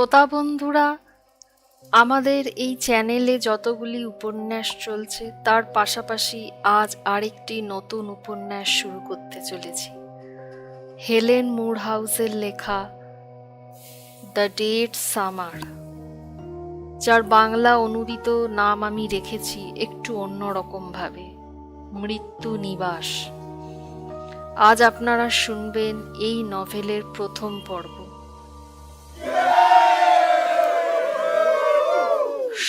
শ্রোতা বন্ধুরা, আমাদের এই চ্যানেলে যতগুলি উপন্যাস চলছে তার পাশাপাশি আজ আরেকটি নতুন উপন্যাস শুরু করতে চলেছি। হেলেন মুরহাউসের লেখা দ্য ডেড সামার, যার বাংলা অনুদিত নাম আমি রেখেছি একটু অন্যরকম ভাবে, মৃত্যু নিবাস। আজ আপনারা শুনবেন এই নভেলের প্রথম পর্ব।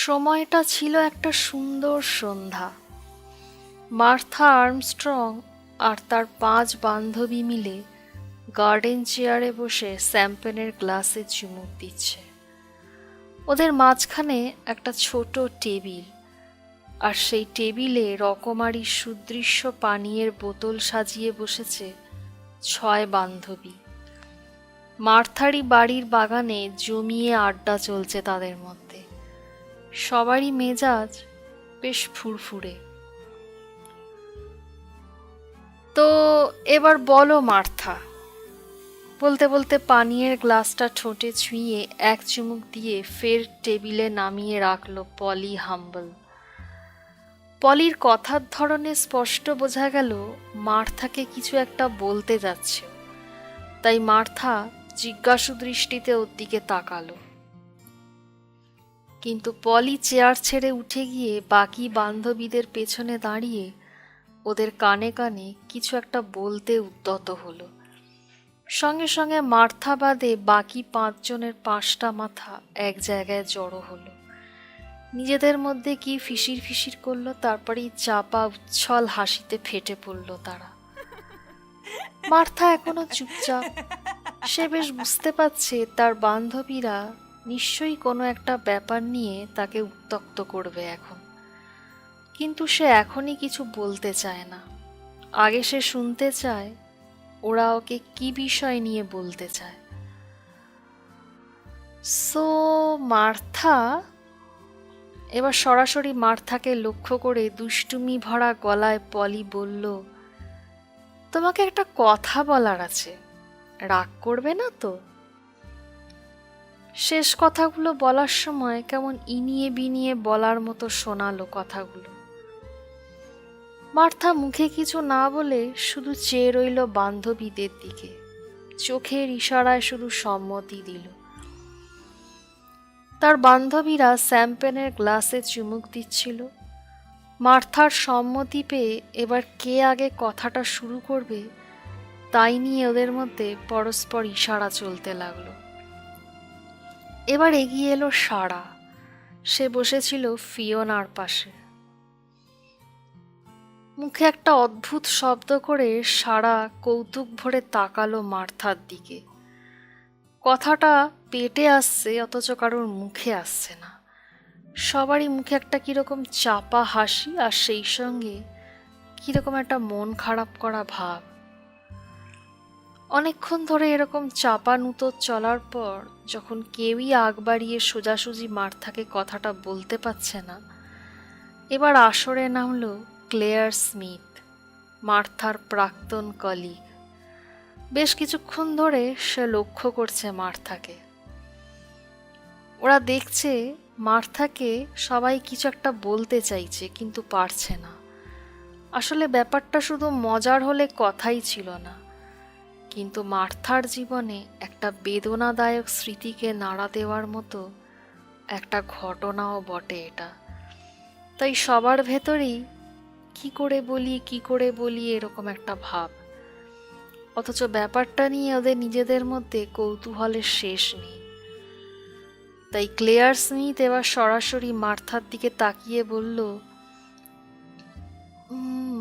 সময়টা ছিল একটা সুন্দর সন্ধ্যা। মার্থা আর্মস্ট্রং আর তার 5 বান্ধবী মিলে গার্ডেন চেয়ারে বসে শ্যাম্পেনের গ্লাসে চুমুক দিচ্ছে। ওদের মাঝখানে একটা ছোট টেবিল, আর সেই টেবিলে রকমারি সুদৃশ্য পানীয়ের বোতল সাজিয়ে বসেছে 6 বান্ধবী। মার্থারি বাড়ির বাগানে জমিয়ে আড্ডা চলছে তাদের মধ্যে। সবারই মেজাজ বেশ ফুরফুরে। তো এবার বলো মার্থা, বলতে বলতে পানীয়ের গ্লাসটা ঠোঁটে ছুঁয়ে এক চুমুক দিয়ে ফের টেবিলে নামিয়ে রাখলো পলি হাম্বল। পলির কথার ধরনে স্পষ্ট বোঝা গেল মার্থাকে কিছু একটা বলতে যাচ্ছে, তাই মার্থা জিজ্ঞাসু দৃষ্টিতে ওর দিকে তাকালো। কিন্তু পলি চেয়ার ছেড়ে উঠে গিয়ে বাকি বান্ধবীদের পেছনে দাঁড়িয়ে ওদের কানে কানে কিছু একটা বলতে উদ্যত হলো। সঙ্গে সঙ্গে মার্থা বাদে বাকি 5 জনের 5টা মাথা এক জায়গায় জড়ো হলো। নিজেদের মধ্যে কি ফিসির ফিসির করলো, তারপরেই চাপা উচ্ছল হাসিতে ফেটে পড়ল তারা। মার্থা এখনো চুপচাপ। সে বেশ বুঝতে পারছে তার বান্ধবীরা নিশ্চয়ই কোনো একটা ব্যাপার নিয়ে তাকে উত্ত্যক্ত করবে এখন, কিন্তু সে এখনই কিছু বলতে চায় না। আগে সে শুনতে চায় ওরা ওকে কি বিষয় নিয়ে বলতে চায়। সো মার্থা, এবার সরাসরি মার্থাকে লক্ষ্য করে দুষ্টুমি ভরা গলায় পলি বলল, তোমাকে একটা কথা বলার আছে, রাগ করবে না তো? শেষ কথাগুলো বলার সময় কেমন ইনিয়ে বিনিয়ে বলার মতো শোনালো কথাগুলো। মার্থা মুখে কিছু না বলে শুধু চেয়ে রইল বান্ধবীদের দিকে, চোখের ইশারায় শুধু সম্মতি দিল। তার বান্ধবীরা শ্যাম্পেনের গ্লাসে চুমুক দিচ্ছিল। মার্থার সম্মতি পেয়ে এবার কে আগে কথাটা শুরু করবে তাই নিয়ে ওদের মধ্যে পরস্পর ইশারা চলতে লাগলো। এবার এগিয়ে এলো সারা। সে বসেছিল ফিওনার পাশে। মুখে একটা অদ্ভুত শব্দ করে সারা কৌতুক ভরে তাকালো মার্থার দিকে। কথাটা পেটে আসছে অথচ কারোর মুখে আসছে না। সবারই মুখে একটা কিরকম চাপা হাসি, আর সেই সঙ্গে কিরকম একটা মন খারাপ করা ভাব। অনেকক্ষণ ধরে এরকম চাপা নুতো চলার পর যখন কেউই আগ বাড়িয়ে সোজাসুজি মার্থাকে কথাটা বলতে পারছে না, এবার আসরে নামলো ক্লেয়ার স্মিথ, মার্থার প্রাক্তন কলিগ। বেশ কিছুক্ষণ ধরে সে লক্ষ্য করছে মার্থাকে। ওরা দেখছে মার্থাকে সবাই কিছু একটা বলতে চাইছে কিন্তু পারছে না। আসলে ব্যাপারটা শুধু মজার হলে কথাই ছিল না, কিন্তু মার্থার জীবনে একটা বেদনাদায়ক স্মৃতিকে নাড়া দেওয়ার মতো একটা ঘটনাও বটে এটা। তাই সবার ভেতরেই কি করে বলি এরকম একটা ভাব, অথচ ব্যাপারটা নিয়ে ওদের নিজেদের মধ্যে কৌতূহলের শেষ নেই। তাই ক্লেয়ার স্মিথ এবার সরাসরি মার্থার দিকে তাকিয়ে বলল,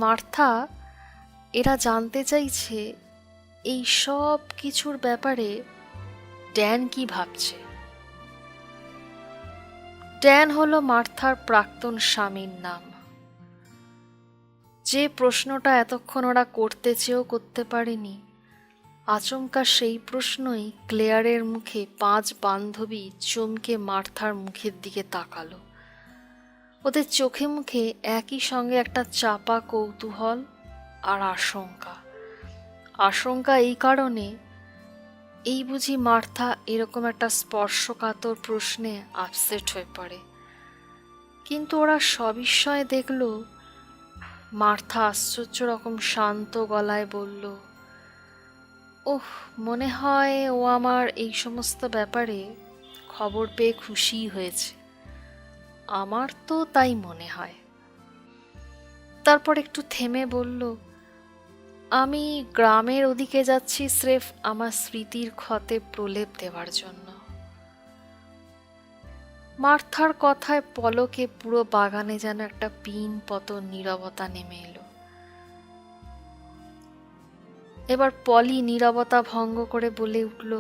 মার্থা, এরা জানতে চাইছে এই সব কিছুর ব্যাপারে ড্যান কি ভাবছে। ড্যান হলো মার্থার প্রাক্তন স্বামীর নাম। যে প্রশ্নটা এতক্ষণ ওরা করতে চেয়েও করতে পারেনি, আচমকা সেই প্রশ্নই ক্লেয়ারের মুখে 5 বান্ধবী চমকে মার্থার মুখের দিকে তাকালো। ওদের চোখে মুখে একই সঙ্গে একটা চাপা কৌতূহল আর আশঙ্কা। আশঙ্কা এই কারণে, এই বুঝি মার্থা এরকম একটা স্পর্শকাতর প্রশ্নে আপসেট হয়ে পড়ে। কিন্তু ওরা সবিস্ময়ে দেখল মার্থা আশ্চর্য রকম শান্ত গলায় বলল, ওহ, মনে হয় ও আমার এই সমস্ত ব্যাপারে খবর পেয়ে খুশি হয়েছে। আমার তো তাই মনে হয়। তারপর একটু থেমে বলল, আমি গ্রামের ওদিকে যাচ্ছি স্রেফ আমার স্মৃতির ক্ষতে প্রলেপ দেওয়ার জন্য। মার্থার কথায় পলকে পুরো বাগানে যেন একটা পিন পতন নীরবতা নেমে এলো। এবার পলি নীরবতা ভঙ্গ করে বলে উঠল,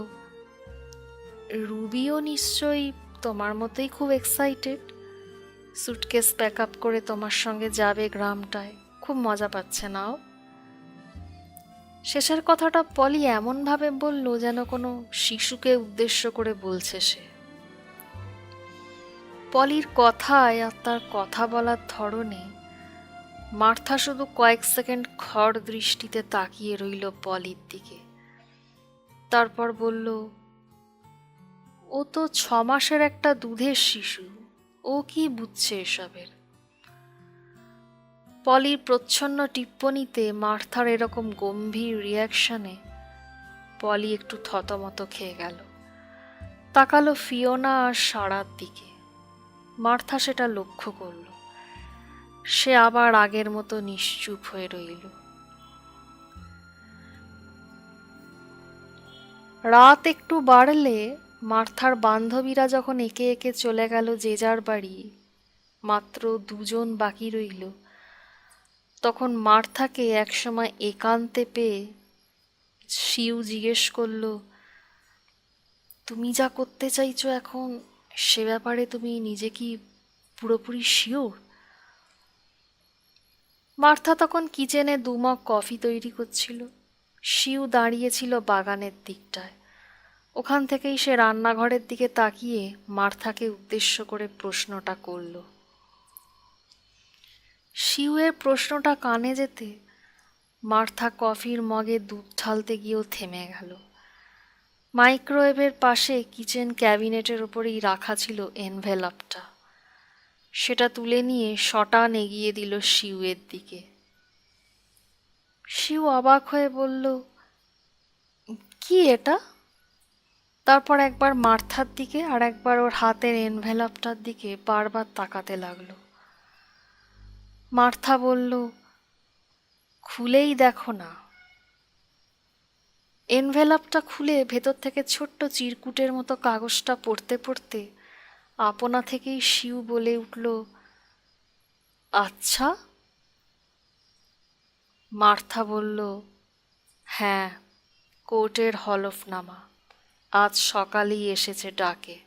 রুবিও নিশ্চয়ই তোমার মতোই খুব এক্সাইটেড। সুটকেস প্যাক আপ করে তোমার সঙ্গে যাবে গ্রামটায়, খুব মজা পাচ্ছে নাও। শেষের কথাটা পলি এমনভাবে বলল যেন কোনো শিশুকে উদ্দেশ্য করে বলছে সে। পলির কথায় আর তার কথা বলার ধরনে মার্থা শুধু কয়েক সেকেন্ড খড় দৃষ্টিতে তাকিয়ে রইল পলির দিকে। তারপর বলল, ও তো 6 মাসের একটা দুধের শিশু, ও কি বুঝছে এসবের। পলির প্রচ্ছন্ন টিপ্পনিতে মার্থার এরকম গম্ভীর রিয়াকশনে পলি একটু থতমত খেয়ে গেল। তাকালো ফিওনা আর সারার দিকে। মার্থা সেটা লক্ষ্য করল। সে আবার আগের মতো নিশ্চুপ হয়ে রইল। রাত একটু বাড়লে মার্থার বান্ধবীরা যখন একে একে চলে গেল যে যার বাড়ি, মাত্র 2 জন বাকি রইল, তখন মার্থাকে একসময় একান্তে পেয়ে শিউ জিজ্ঞেস করল, তুমি যা করতে চাইছো এখন, সে ব্যাপারে তুমি নিজে কি পুরোপুরি শিওর? মার্থা তখন কিচেনে 2 মগ কফি তৈরি করছিল। শিউ দাঁড়িয়েছিল বাগানের দিকটায়। ওখান থেকেই সে রান্নাঘরের দিকে তাকিয়ে মার্থাকে উদ্দেশ্য করে প্রশ্নটা করল। শিউয়ের প্রশ্নটা কানে যেতে মার্থা কফির মগে দুধ ঢালতে গিয়েও থেমে গেল। মাইক্রোওয়েভের পাশে কিচেন ক্যাবিনেটের ওপরেই রাখা ছিল এনভেলপটা। সেটা তুলে নিয়ে শটান এগিয়ে দিল শিউয়ের দিকে। শিউ অবাক হয়ে বলল, কি এটা? তারপর একবার মার্থার দিকে আর একবার ওর হাতের এনভেলপটার দিকে বারবার তাকাতে লাগলো। মার্থা বলল, খুলেই দেখো না। এনভেলপটা খুলে ভেতর থেকে ছোট্ট চিরকুটের মতো কাগজটা পড়তে পড়তে আপনা থেকেই শিউ বলে উঠল, আচ্ছা। মার্থা বলল, হ্যাঁ, কোর্টের হলফনামা, আজ সকালেই এসেছে ডাকে।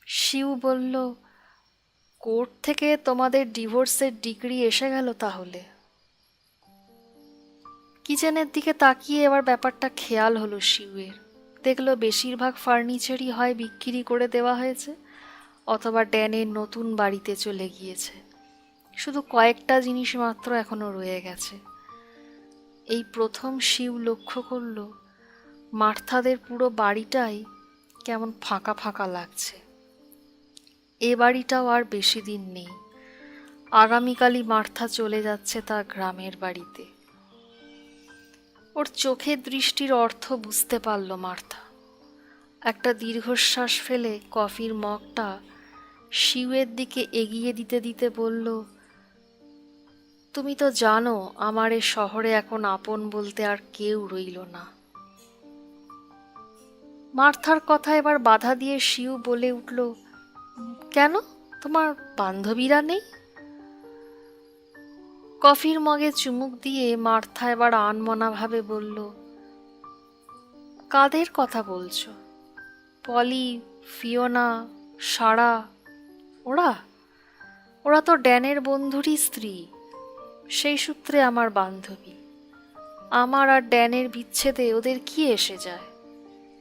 শিউ বলল, কোর্ট থেকে তোমাদের ডিভোর্সের ডিক্রি এসে গেল তাহলে? কিচেনের দিকে তাকিয়ে এবার ব্যাপারটা খেয়াল হলো শিউয়ের। দেখলো বেশিরভাগ ফার্নিচারই হয় বিক্রি করে দেওয়া হয়েছে অথবা ড্যানের নতুন বাড়িতে চলে গিয়েছে। শুধু কয়েকটা জিনিস মাত্র এখনো রয়ে গেছে। এই প্রথম শিউ লক্ষ্য করল মার্থাদের পুরো বাড়িটাই কেমন ফাঁকা ফাঁকা লাগছে। এ বাড়িটাও আর বেশি দিন নেই। আগামীকালই মার্থা চলে যাচ্ছে তার গ্রামের বাড়িতে। ওর চোখের দৃষ্টির অর্থ বুঝতে পারল মার্থা। একটা দীর্ঘশ্বাস ফেলে কফির মগটা শিউয়ের দিকে এগিয়ে দিতে দিতে বলল, তুমি তো জানো আমার এ শহরে এখন আপন বলতে আর কেউ রইল না। মার্থার কথা এবার বাধা দিয়ে শিউ বলে উঠল, কেন, তোমার বান্ধবীরা নেই? কফির মগে চুমুক দিয়ে মার্থা এবার আনমনাভাবে বলল, কাদের কথা বলছো? পলি, ফিওনা, সারা, ওরা ওরা তো ড্যানের বন্ধুরই স্ত্রী। সেই সূত্রে আমার বান্ধবী। আমার আর ড্যানের বিচ্ছেদে ওদের কি এসে যায়?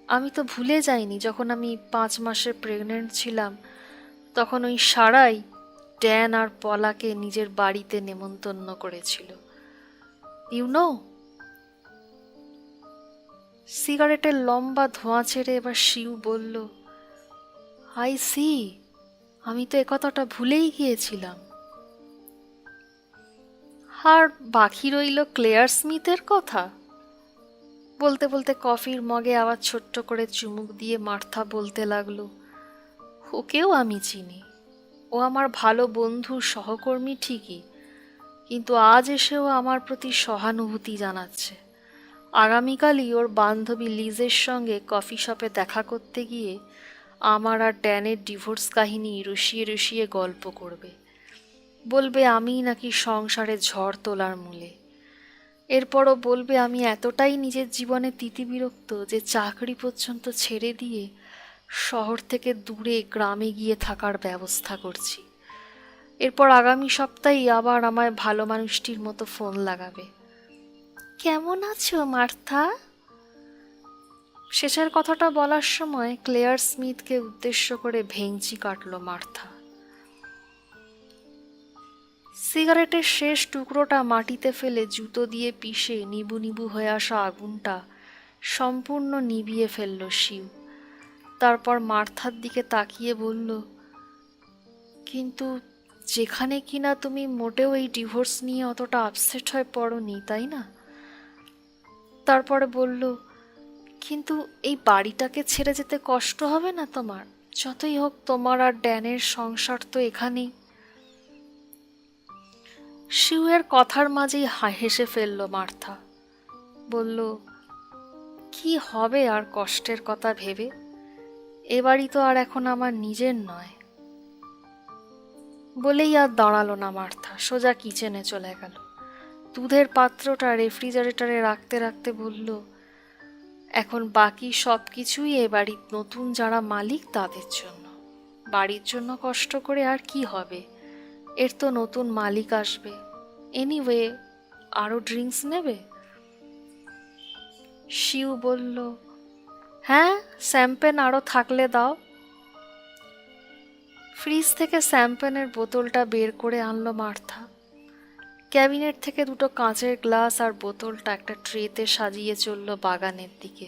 আমি তো ভুলে যাইনি যখন আমি 5 মাসের প্রেগনেন্ট ছিলাম, তখন ওই সারাই ড্যান আর পলাকে নিজের বাড়িতে নেমন্তন্ন করেছিল। You know? সিগারেটের লম্বা ধোঁয়া ছেড়ে এবার শিউ বলল, আই সি, আমি তো একথাটা ভুলেই গিয়েছিলাম। আর বাকি রইল ক্লেয়ার স্মিথের কথা। বলতে বলতে কফির মগে আবার ছোট্ট করে চুমুক দিয়ে মার্থা বলতে লাগলো, ওকেও আমি চিনি। ও আমার ভালো বন্ধু, সহকর্মী ঠিকই, কিন্তু আজ এসেও আমার প্রতি সহানুভূতি জানাচ্ছে। আগামীকালই ওর বান্ধবী লিজের সঙ্গে কফি শপে দেখা করতে গিয়ে আমার আর ড্যানের ডিভোর্স কাহিনী রসিয়ে রসিয়ে গল্প করবে। বলবে আমি নাকি সংসারে ঝড় তোলার মূলে। এরপরও বলবে আমি এতটাই নিজের জীবনে তিতিবিরক্ত যে চাকরি পর্যন্ত ছেড়ে দিয়ে শহর থেকে দূরে গ্রামে গিয়ে থাকার ব্যবস্থা করছি। এরপর আগামী সপ্তাহেই আবার আমায় ভালো মানুষটির মতো ফোন লাগাবে, কেমন আছো মার্থা? শেষের কথাটা বলার সময় ক্লেয়ার স্মিথকে উদ্দেশ্য করে ভেঙচি কাটল মার্থা। সিগারেটের শেষ টুকরোটা মাটিতে ফেলে জুতো দিয়ে পিষে নিবু নিবু হয়ে আসা আগুনটা সম্পূর্ণ নিভিয়ে ফেলল শিউ। তারপর মার্থার দিকে তাকিয়ে বলল, কিন্তু যেখানে কিনা তুমি মোটেও এই ডিভোর্স নিয়ে অতটা আপসেট হয়ে পড়োনি, তাই না? তারপরে বলল, কিন্তু এই বাড়িটাকে ছেড়ে যেতে কষ্ট হবে না তোমার? যতই হোক তোমার আর ড্যানের সংসার তো এখানেই। শিউয়ের কথার মাঝেই হেসে ফেলল মার্থা। বলল, কি হবে আর কষ্টের কথা ভেবে? এ বাড়ি তো আর এখন আমার নিজের নয়। বলেই আর দাঁড়ালো না মার্থা, সোজা কিচেনে চলে গেল। দুধের পাত্রটা রেফ্রিজারেটরে রাখতে রাখতে বলল, এখন বাকি সব কিছুই এ বাড়ির নতুন যারা মালিক তাদের জন্য। বাড়ির জন্য কষ্ট করে আর কি হবে? এর তো নতুন মালিক আসবে। এনিওয়ে, আরও ড্রিঙ্কস নেবে? শিউ বলল, হ্যাঁ, শ্যাম্পেন আরও থাকলে দাও। ফ্রিজ থেকে শ্যাম্পেনের বোতলটা বের করে আনলো মার্থা। ক্যাবিনেট থেকে দুটো কাঁচের গ্লাস আর বোতলটা একটা ট্রেতে সাজিয়ে চলল বাগানের দিকে।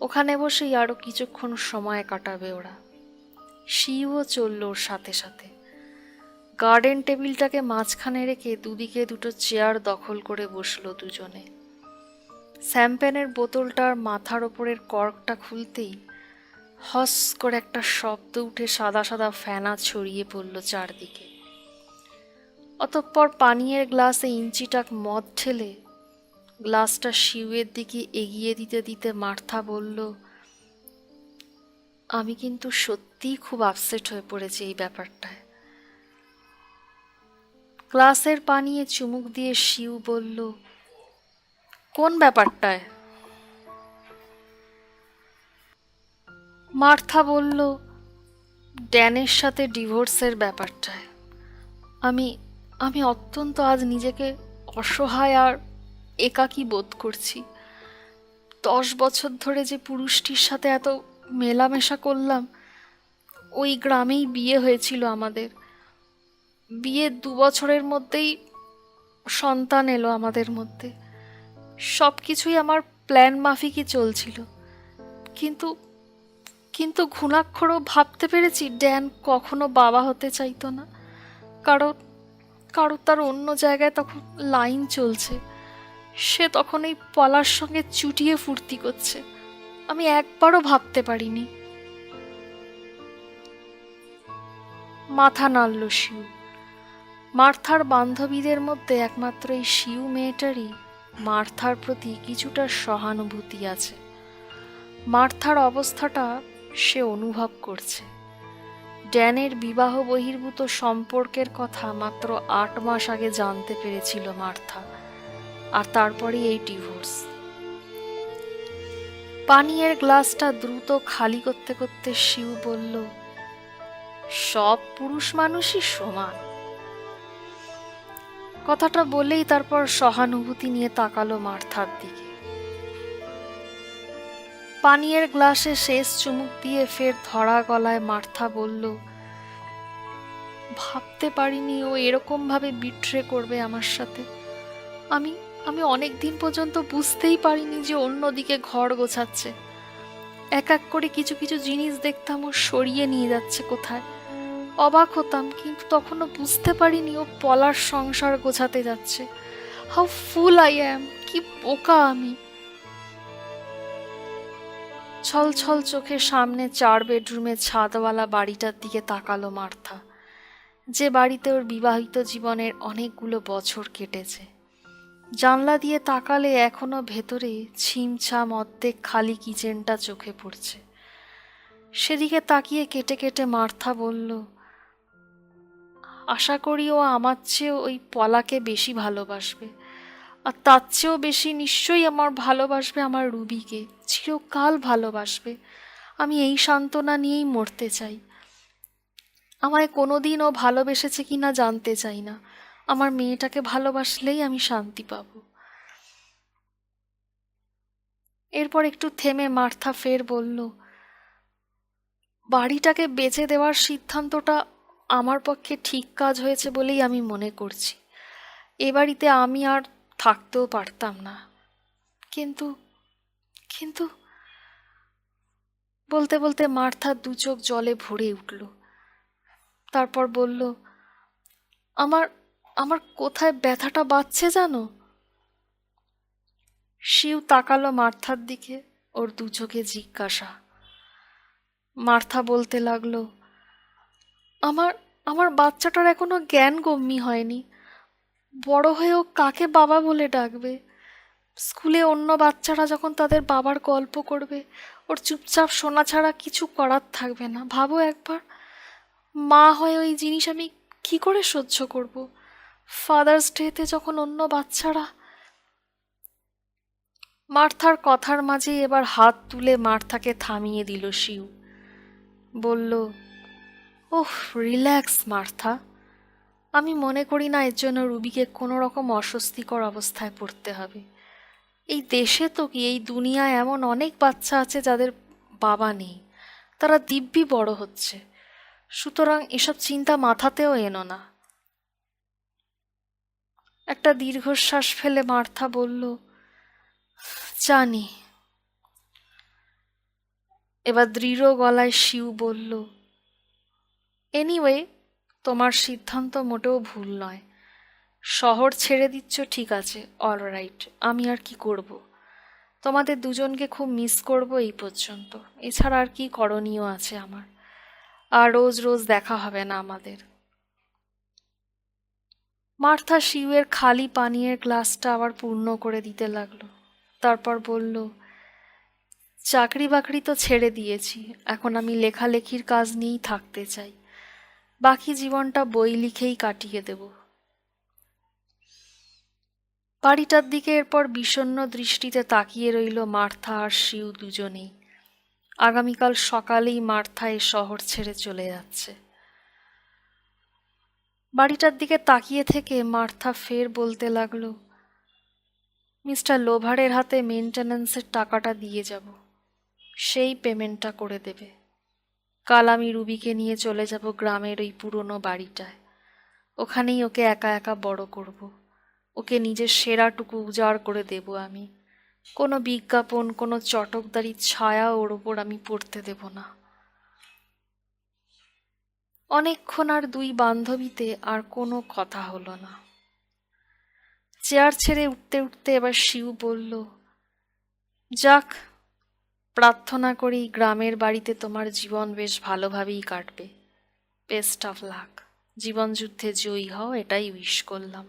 ওখানে বসেই আরও কিছুক্ষণ সময় কাটাবে ওরা। শিউও চলল ওর সাথে সাথে। গার্ডেন টেবিলটাকে মাঝখানে রেখে দুদিকে দুটো চেয়ার দখল করে বসলো দুজনে। শ্যাম্পেনের বোতলটার মাথার ওপরের কর্কটা খুলতেই হস করে একটা শব্দ উঠে সাদা সাদা ফেনা ছড়িয়ে পড়ল চারদিকে। অতঃপর পানীয়ের গ্লাসে ইঞ্চিটাক মদ ঢেলে গ্লাসটা শিউয়ের দিকে এগিয়ে দিতে দিতে মার্থা বলল, আমি কিন্তু সত্যিই খুব আপসেট হয়ে পড়েছি এই ব্যাপারটায়। গ্লাসের পানিয়ে চুমুক দিয়ে শিউ বলল, কোন ব্যাপারটায়? মার্থা বলল, ড্যানের সাথে ডিভোর্সের ব্যাপারটায়। আমি আমি অত্যন্ত আজ নিজেকে অসহায় আর একাকী বোধ করছি। 10 বছর ধরে যে পুরুষটির সাথে এত মেলামেশা করলাম, ওই গ্রামেই বিয়ে হয়েছিল আমাদের। বিয়ে 2 বছরের মধ্যেই সন্তান এলো আমাদের মধ্যে। সব কিছুই আমার প্ল্যান মাফিকই চলছিল, কিন্তু কিন্তু ঘুণাক্ষরেও ভাবতে পেরেছি ড্যান কখনো বাবা হতে চাইতো না। কারণ কারো তার অন্য জায়গায় তখন লাইন চলছে। সে তখন এই পলার সঙ্গে চুটিয়ে ফুর্তি করছে। আমি একবারও ভাবতে পারিনি। মাথা নাড়ল শিউ। মার্থার বান্ধবীদের মধ্যে একমাত্র এই শিউ মেয়েটারই মার্থার প্রতি কিছুটা সহানুভূতি আছে। মার্থার অবস্থাটা সে অনুভব করছে। ড্যানের বিবাহ বহির্ভূত সম্পর্কের কথা মাত্র 8 মাস আগে জানতে পেরেছিল মার্থা, আর তারপরে এই ডিভোর্স। পানীয়ের গ্লাসটা দ্রুত খালি করতে করতে শিউ বলল, সব পুরুষ মানুষই সমান। কথাটা বলেই তারপর সহানুভূতি নিয়ে তাকালো মার্থার দিকে। পানীয়ের গ্লাসে শেষ চুমুক দিয়ে ফের ধরা গলায় মার্থা বলল, ভাবতে পারিনি ও এরকম ভাবে বিট্রে করবে আমার সাথে। আমি আমি অনেক দিন পর্যন্ত বুঝতেই পারিনি যে অন্যদিকে ঘর গোছাচ্ছে। এক এক করে কিছু কিছু জিনিস দেখতাম ও সরিয়ে নিয়ে যাচ্ছে কোথায়। অবাক হতাম, কিন্তু তখনও বুঝতে পারিনি ও পলার সংসার গোছাতে যাচ্ছে। How full I am! কি বোকা আমি! ছল ছল চোখে সামনে 4 বেডরুমের ছাদওয়ালা বাড়িটার দিকে তাকালো মার্থা, যে বাড়িতে ওর বিবাহিত জীবনের অনেকগুলো বছর কেটেছে। জানলা দিয়ে তাকালে এখনো ভেতরে ছিমছাম অর্ধেক খালি কিচেনটা চোখে পড়ছে। সেদিকে তাকিয়ে কেটে কেটে মার্থা বলল, আশা করি ও আমার চেয়েও ওই পলাকে বেশি ভালোবাসবে, আর তার চেয়েও বেশি নিশ্চয়ই আমার ভালোবাসবে আমার রুবিকে, চিরকাল ভালোবাসবে। আমি এই সান্ত্বনা নিয়েই মরতে চাই। আমায় কোনোদিন ও ভালোবেসেছে কিনা জানতে চাই না, আমার মেয়েটাকে ভালোবাসলেই আমি শান্তি পাব। এরপর একটু থেমে মার্থা ফের বলল, বাড়িটাকে বেচে দেওয়ার সিদ্ধান্তটা আমার পক্ষে ঠিক কাজ হয়েছে বলেই আমি মনে করছি। এ বাড়িতে আমি আর থাকতেও পারতাম না। কিন্তু কিন্তু বলতে বলতে মার্থার 2 চোখ জলে ভরে উঠল। তারপর বলল, আমার আমার কোথায় ব্যথাটা বাজছে জানো? শিউ তাকালো মার্থার দিকে, ওর 2 চোখে জিজ্ঞাসা। মার্থা বলতে লাগলো, আমার আমার বাচ্চাটার এখনো জ্ঞান গম্যি হয়নি। বড় হয়েও কাকে বাবা বলে ডাকবে? স্কুলে অন্য বাচ্চারা যখন তাদের বাবার গল্প করবে, ওর চুপচাপ শোনা ছাড়া কিছু করার থাকবে না। ভাবো একবার, মা হয়ে ওই জিনিস আমি কি করে সহ্য করব? ফাদার্স ডেতে যখন অন্য বাচ্চারা... মার্থার কথার মাঝেই এবার হাত তুলে মার্থাকে থামিয়ে দিল শিউ। বলল, ওহ, রিল্যাক্স মার্থা। আমি মনে করি না এর জন্য রুবিকে কোনো রকম অস্বস্তিকর অবস্থায় পড়তে হবে। এই দেশে তো কি, এই দুনিয়ায় এমন অনেক বাচ্চা আছে যাদের বাবা নেই, তারা দিব্যি বড় হচ্ছে। সুতরাং এসব চিন্তা মাথাতেও এনো না। একটা দীর্ঘশ্বাস ফেলে মার্থা বলল, জানি। এবার দৃঢ় গলায় শিউ বলল, এনিওয়ে, তোমার সিদ্ধান্ত মোটেও ভুল নয়। শহর ছেড়ে দিচ্ছ, ঠিক আছে, অলরাইট। আমি আর কি করব? তোমাদের দুজনকে খুব মিস করব এই পর্যন্ত। এছাড়া আর কি করণীয় আছে আমার? আর রোজ রোজ দেখা হবে না আমাদের। মার্থা শিউয়ের খালি পানীয়ের গ্লাসটা আবার পূর্ণ করে দিতে লাগলো। তারপর বলল, চাকরি বাকরি তো ছেড়ে দিয়েছি, এখন আমি লেখালেখির কাজ নিয়েই থাকতে চাই। বাকি জীবনটা বই লিখেই কাটিয়ে দেব। বাড়িটার দিকে এরপর বিষণ্ণ দৃষ্টিতে তাকিয়ে রইল মার্থা আর শিউ দুজনেই। আগামীকাল সকালেই মার্থা এ শহর ছেড়ে চলে যাচ্ছে। বাড়িটার দিকে তাকিয়ে থেকে মার্থা ফের বলতে লাগলো, মিস্টার লোভারের হাতে মেনটেন্যান্সের টাকাটা দিয়ে যাব, সেই পেমেন্টটা করে দেবে। কাল আমি রুবিকে নিয়ে চলে যাব গ্রামের ওই পুরনো বাড়িটায়। ওখানেই ওকে একা একা বড় করব। ওকে নিজের সেরাটুকু উজাড় করে দেব আমি। কোনো বিজ্ঞাপন, কোনো চটকদারির ছায়া ওর ওপর আমি পড়তে দেব না। অনেকক্ষণ আর 2 বান্ধবীতে আর কোনো কথা হলো না। চেয়ার ছেড়ে উঠতে উঠতে এবার শিউ বলল, যাক, প্রার্থনা করি গ্রামের বাড়িতে তোমার জীবন বেশ ভালোভাবেই কাটবে। Best of luck. জীবন যুদ্ধে জয়ী হও, এটাই উইশ করলাম।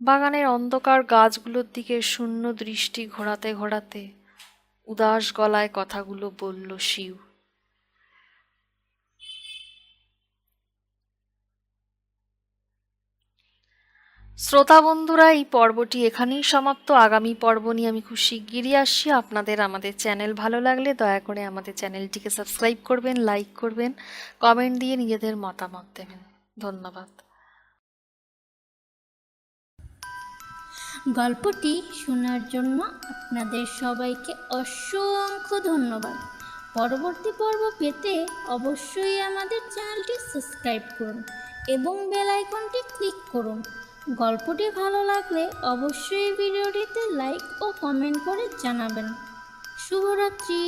বাগানের অন্ধকার গাছগুলোর দিকে শূন্য দৃষ্টি ঘোরাতে ঘোরাতে উদাস গলায় কথাগুলো বলল শিউ। শ্রোতা বন্ধুরা, এই পর্বটি এখানেই সমাপ্ত। আগামী পর্ব নিয়ে আমি খুব শিগগিরই আসছি। আপনাদের আমাদের চ্যানেল ভালো লাগলে দয়া করে আমাদের চ্যানেলটিকে সাবস্ক্রাইব করবেন, লাইক করবেন, কমেন্ট দিয়ে নিজেদের মতামত দেবেন। ধন্যবাদ। গল্পটি শোনার জন্য আপনাদের সবাইকে অসংখ্য ধন্যবাদ। পরবর্তী পর্ব পেতে অবশ্যই আমাদের চ্যানেলটি সাবস্ক্রাইব করুন এবং বেল আইকনটি ক্লিক করুন। গল্পটি ভালো লাগলে অবশ্যই ভিডিওটিতে লাইক ও কমেন্ট করে জানাবেন। শুভরাত্রি।